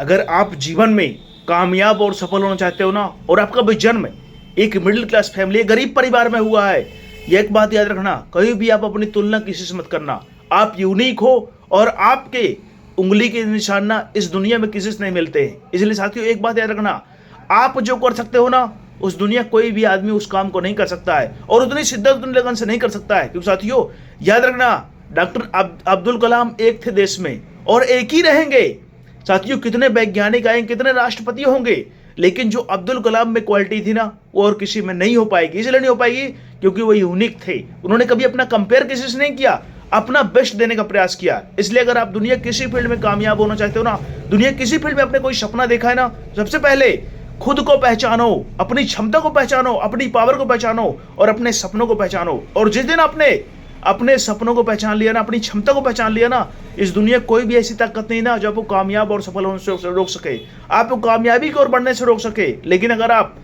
अगर आप जीवन में कामयाब और सफल होना चाहते हो ना, और आपका भी जन्म एक मिडिल क्लास फैमिली, गरीब परिवार में हुआ है, ये एक बात याद रखना, कभी भी आप अपनी तुलना किसी से मत करना। आप यूनिक हो और आपके उंगली के निशान ना इस दुनिया में किसी से नहीं मिलते हैं। इसलिए साथियों एक बात याद रखना, आप जो कर सकते हो ना, उस दुनिया कोई भी आदमी उस काम को नहीं कर सकता है, और उतनी शिद्दत उतनी लगन से नहीं कर सकता है। क्योंकि साथियों याद रखना, डॉक्टर अब्दुल कलाम एक थे देश में और एक ही रहेंगे। साथियों कितने वैज्ञानिक आएंगे, कितने राष्ट्रपति होंगे, लेकिन जो अब्दुल कलाम में क्वालिटी थी ना, वो और किसी में नहीं हो पाएगी। इसलिए नहीं हो पाएगी क्योंकि वो यूनिक थे। उन्होंने कभी अपना कंपेयर किसी से नहीं किया, अपना बेस्ट देने का प्रयास किया। इसलिए अगर आप दुनिया किसी फील्ड में कामयाब होना चाहते हो ना, दुनिया किसी फील्ड में अपने कोई सपना देखा है ना, सबसे पहले खुद को पहचानो, अपनी क्षमता को पहचानो, अपनी पावर को पहचानो और अपने सपनों को पहचानो। और जिस दिन आपने अपने सपनों को पहचान लिया ना, अपनी क्षमता को पहचान लिया ना, इस दुनिया कोई भी ऐसी ताकत नहीं ना जो आपको कामयाब और सफल होने से रोक सके, आपको कामयाबी की ओर बढ़ने से रोक सके। लेकिन अगर आप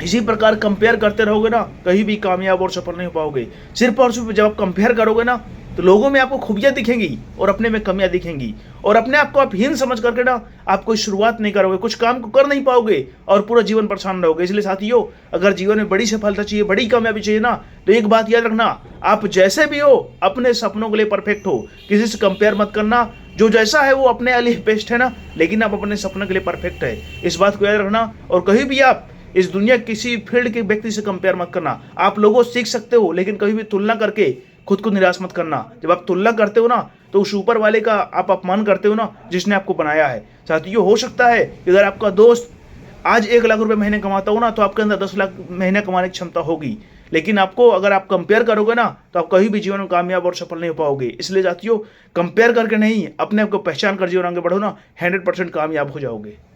इसी प्रकार कंपेयर करते रहोगे ना, कहीं भी कामयाब और सफल नहीं हो पाओगे। सिर्फ और सिर्फ जब आप कंपेयर करोगे ना, तो लोगों में आपको खूबियां दिखेंगी और अपने में कमियां दिखेंगी, और अपने आप को आप हीन समझ करके ना आप कोई शुरुआत नहीं करोगे, कुछ काम को कर नहीं पाओगे और पूरा जीवन परेशान रहोगे। इसलिए साथियों अगर जीवन में बड़ी सफलता चाहिए, बड़ी कामयाबी चाहिए ना, तो एक बात याद रखना, आप जैसे भी हो अपने सपनों के लिए परफेक्ट हो, किसी से कंपेयर मत करना। जो जैसा है वो अपने लिए बेस्ट है ना, लेकिन आप अपने सपनों के लिए परफेक्ट है, इस बात को याद रखना। और कहीं भी आप इस दुनिया किसी फील्ड के व्यक्ति से कंपेयर मत करना। आप लोगों सीख सकते हो, लेकिन कभी भी तुलना करके खुद को निराश मत करना। जब आप तुलना करते हो ना, तो उस ऊपर वाले का आप अपमान करते हो ना, जिसने आपको बनाया है। साथियों हो सकता है कि अगर आपका दोस्त आज 1 लाख रुपए महीने कमाता हो ना, तो आपके अंदर 10 लाख महीने कमाने की क्षमता होगी, लेकिन आपको अगर आप कंपेयर करोगे ना, तो आप कहीं भी जीवन में कामयाब और सफल नहीं हो पाओगे। इसलिए साथियों कंपेयर करके नहीं, अपने आप को पहचान कर जीवन आगे बढ़ो ना, 100% कामयाब हो जाओगे।